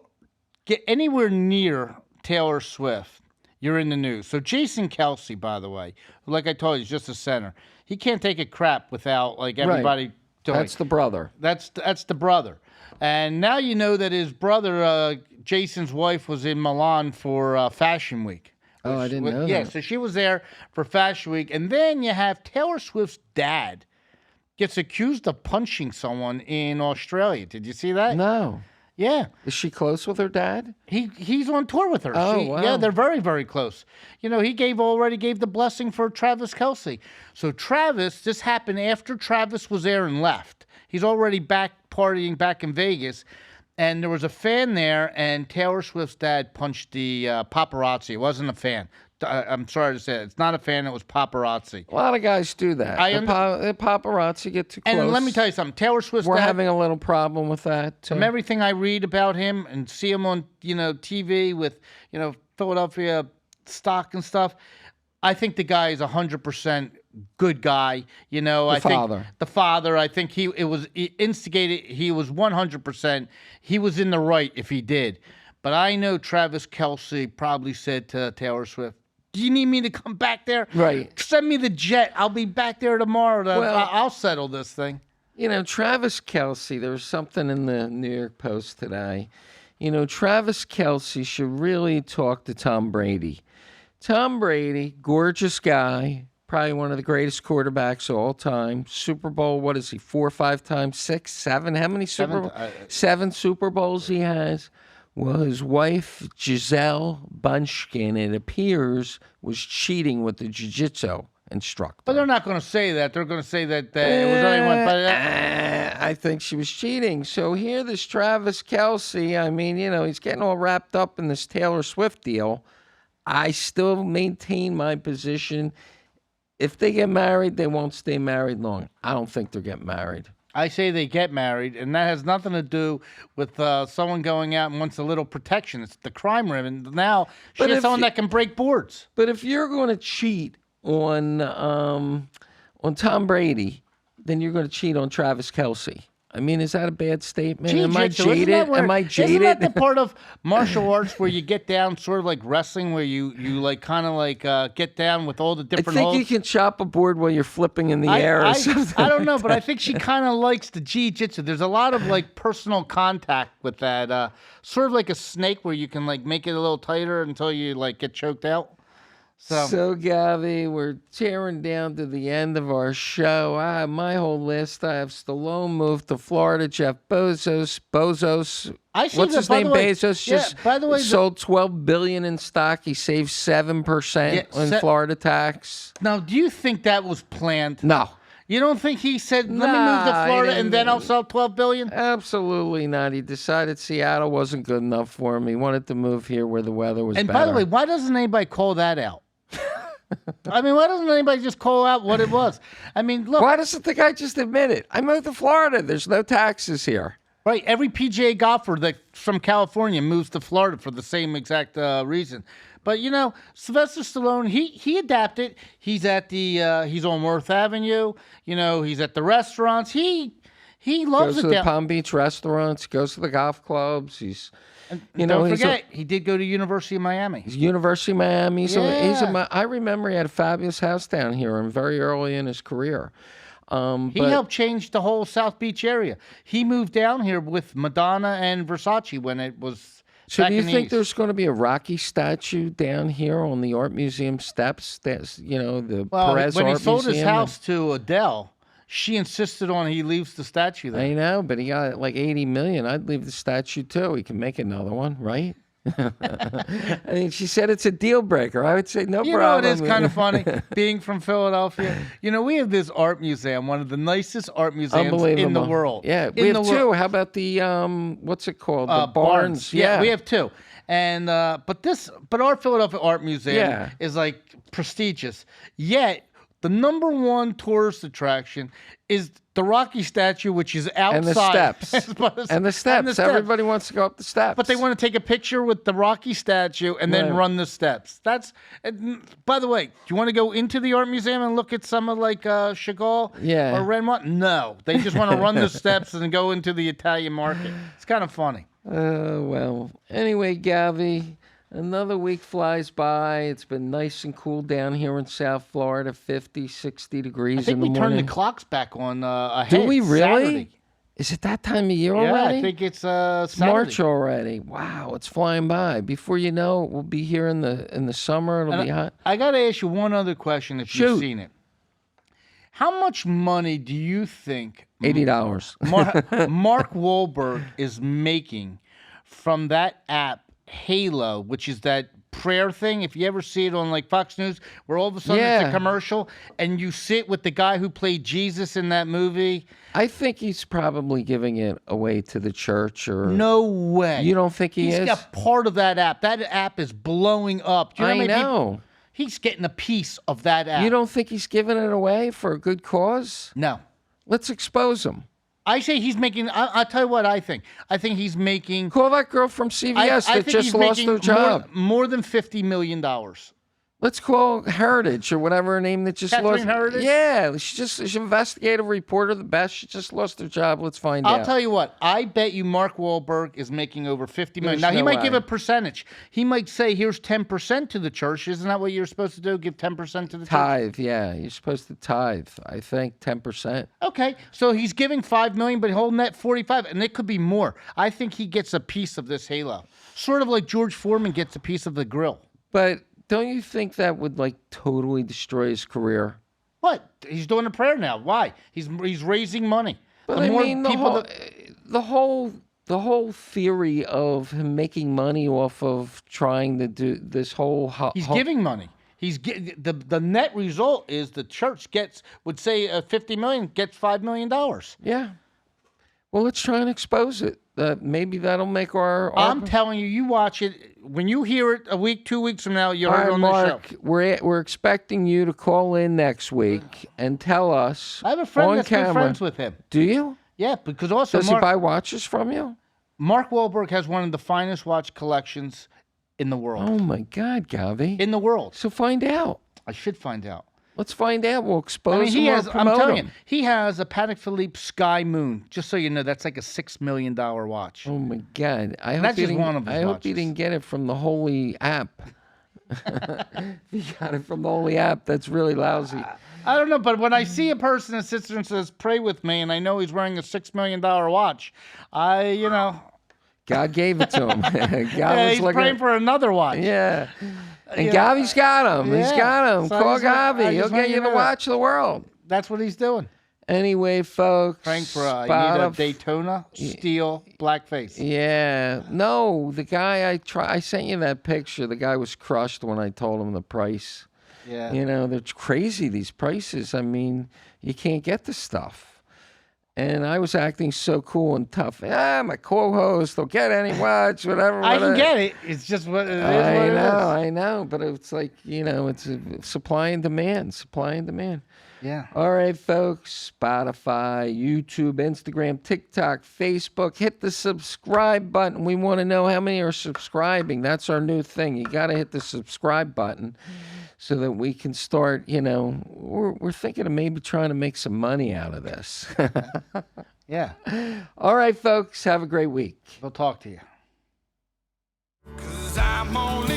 get anywhere near Taylor Swift, you're in the news. So Jason Kelsey, by the way, like I told you, is just a center. He can't take a crap without everybody doing. That's the brother. That's the brother. And now you know that his brother, Jason's wife, was in Milan for Fashion Week. Oh, I didn't know that. Yeah, so she was there for Fashion Week. And then you have Taylor Swift's dad gets accused of punching someone in Australia. Did you see that? No. Yeah. Is she close with her dad? He's on tour with her. Oh, wow. Yeah, they're very, very close. He already gave the blessing for Travis Kelce. So this happened after Travis was there and left. He's already back partying back in Vegas. And there was a fan there, and Taylor Swift's dad punched the paparazzi. It wasn't a fan. I'm sorry to say it. It's not a fan. It was paparazzi. A lot of guys do that. The paparazzi get too close. And let me tell you something. Taylor Swift's We're dad, having a little problem with that. from everything I read about him and see him on TV with Philadelphia stock and stuff, I think the guy is 100% good guy. I think the father. I think he instigated. He was 100%. He was in the right if he did. But I know Travis Kelce probably said to Taylor Swift, "Do you need me to come back there? Right. Send me the jet. I'll be back there tomorrow. I'll settle this thing." Travis Kelce, there was something in the New York Post today. Travis Kelce should really talk to Tom Brady. Tom Brady, gorgeous guy, probably one of the greatest quarterbacks of all time. Super Bowl, what is he, 4 or 5 times, 6, 7? How many Super Bowls? 7 Super Bowls he has. Well, his wife, Giselle Bunchkin, it appears, was cheating with the jiu-jitsu instructor. But they're not going to say that. They're going to say that it was only one. But I think she was cheating. So here, this Travis Kelce, I mean, he's getting all wrapped up in this Taylor Swift deal. I still maintain my position. If they get married, they won't stay married long. I don't think they'll get married. I say they get married, and that has nothing to do with someone going out and wants a little protection. It's the crime ring, and now she's someone that can break boards. But if you're going to cheat on Tom Brady, then you're going to cheat on Travis Kelce. I mean, is that a bad statement? Am I jaded? Isn't that the part of martial arts where you get down sort of like wrestling, where you get down with all the different I think holds? you can chop a board while you're flipping in the air or something. I don't know, but I think she kind of likes the jiu-jitsu. There's a lot of personal contact with that. Sort of like a snake where you can make it a little tighter until you get choked out. So, Govy, we're tearing down to the end of our show. I have my whole list. I have Stallone moved to Florida. Jeff Bezos. What's his name? Bezos just sold $12 billion in stock. He saved 7% in Florida tax. Now, do you think that was planned? No. You don't think he said, "Let me move to Florida and then I'll sell $12 billion"? Absolutely not. He decided Seattle wasn't good enough for him. He wanted to move here where the weather was better. And by the way, why doesn't anybody call that out? I mean, why doesn't anybody just call out what it was? I mean, look. Why doesn't the guy just admit it? I moved to Florida. There's no taxes here. Right. Every PGA golfer that's from California moves to Florida for the same exact reason. But Sylvester Stallone, he adapted. He's at he's on Worth Avenue. He's at the restaurants. He He loves Goes it to the down. Palm Beach restaurants. Goes to the golf clubs. He's, you know, Don't he's forget, he did go to University of Miami. University of Miami. Yeah. I remember he had a fabulous house down here and very early in his career. He But- helped change the whole South Beach area. He moved down here with Madonna and Versace when it was. So back do you in the think East. there's going to be a Rocky statue down here on the Art Museum steps? That's, you know, the Well, Perez when he Art sold Museum. his house to Adele, she insisted on he leaves the statue there. I know, but he got like 80 million. I'd leave the statue too. He can make another one, right? I mean, she said it's a deal breaker. I would say no You know, problem. it is kind of funny being from Philadelphia. You know, we have this art museum, one of the nicest art museums Unbelievable. in the world. Yeah, In we have the two. world. How about the what's it called? The Barnes. Yeah, we have two. And but our Philadelphia Art Museum Yeah. is like prestigious. Yet the number one tourist attraction is the Rocky statue, which is outside. and the steps. And the steps. steps. Everybody wants to go up the steps. But they want to take a picture with the Rocky statue and then Right. run the steps. That's. By the way, do you want to go into the art museum and look at some of like Chagall Yeah. or Renoir? No, they just want to run the steps and go into the Italian market. It's kind of funny. Well. Anyway, Govy, another week flies by. It's been nice and cool down here in South Florida, 50, 60 degrees I think in the we turned morning. the clocks back on ahead. Do we really? Saturday. Is it that time of year Yeah, already? I think it's It's Saturday. March already. Wow, it's flying by. Before you know it, we'll be here in the summer. It'll be hot. I got to ask you one other question if Shoot. you've seen it. How much money do you think $80. Mark Wahlberg is making from that app Halo, which is that prayer thing? If you ever see it on like Fox News, where all of a sudden it's Yeah. a commercial and you sit with the guy who played Jesus in that movie. I think he's probably giving it away to the church, or No way. You don't think He's is? got part of that app. That app is blowing up. Do you know I how many people- know. He's getting a piece of that app. You don't think he's giving it away for a good cause? No. Let's expose him. I say he's making. I'll tell you what I think. I think he's making. Call that girl from CVS I that think just he's lost making her job. more than $50 million. Let's call Heritage or whatever her name that just Catherine lost. Heritage? Yeah, she's an investigative reporter, the best. She just lost her job. Let's find I'll out. tell you what. I bet you Mark Wahlberg is making over $50 million. There's Now he no might give way. a percentage. He might say, "Here's 10% to the church." Isn't that what you're supposed to do? Give 10% to the church. Tithe, yeah. You're supposed to tithe. I think 10%. Okay, so he's giving $5 million, but he'll net 45, and it could be more. I think he gets a piece of this halo, sort of like George Foreman gets a piece of the grill. But don't you think that would like totally destroy his career? What? He's doing a prayer now. Why? He's raising money. But The I more mean, people the whole theory of him making money off of trying to do this whole he's giving money. The net result is the church would say 50 million gets $5 million. Yeah. Well, let's try and expose it. Maybe that'll make our I'm telling you, you watch it. When you hear it a week, 2 weeks from now, you'll All hear it right, on Mark, the show. we're expecting you to call in next week and tell us I have a friend on that's camera. good friends with him. Do you? Yeah, because also Does he buy watches from you? Mark Wahlberg has one of the finest watch collections in the world. Oh my God, Govy. In the world. So find out. I should find out. Let's find out. We'll expose I mean, he him or has. I'm promote telling you, him. he has a Patek Philippe Sky Moon. Just so you know, that's like a $6 million watch. Oh my God! I hope that's he just didn't- one of his I hope he watches. didn't get it from the Holy app. If he got it from the Holy app, that's really lousy. I don't know, but when I see a person that sits there and says, "Pray with me," and I know he's wearing a $6 million watch, God gave it to him. God was he's looking. praying for another watch. Yeah. And Yeah. Gavi's got him. He's Yeah. got him. So I Call just want- I Gavi. He'll just want get you you to the know. watch of the world. That's what he's doing. Anyway, folks. Praying for you spot need a of- Daytona steel blackface. Yeah. No, the guy I sent you that picture. The guy was crushed when I told him the price. Yeah. You know, they're crazy, these prices. I mean, you can't get the stuff. And I was acting so cool and tough. I'm a co-host. They'll get any watch, whatever. I can whatever. get it. It's just what it is. What it is. I know. But it's like, it's a supply and demand. Supply and demand. Yeah. All right, folks. Spotify, YouTube, Instagram, TikTok, Facebook. Hit the subscribe button. We want to know how many are subscribing. That's our new thing. You got to hit the subscribe button so that we can start, we're thinking of maybe trying to make some money out of this. Yeah. All right, folks. Have a great week. We'll talk to you. 'Cause I'm only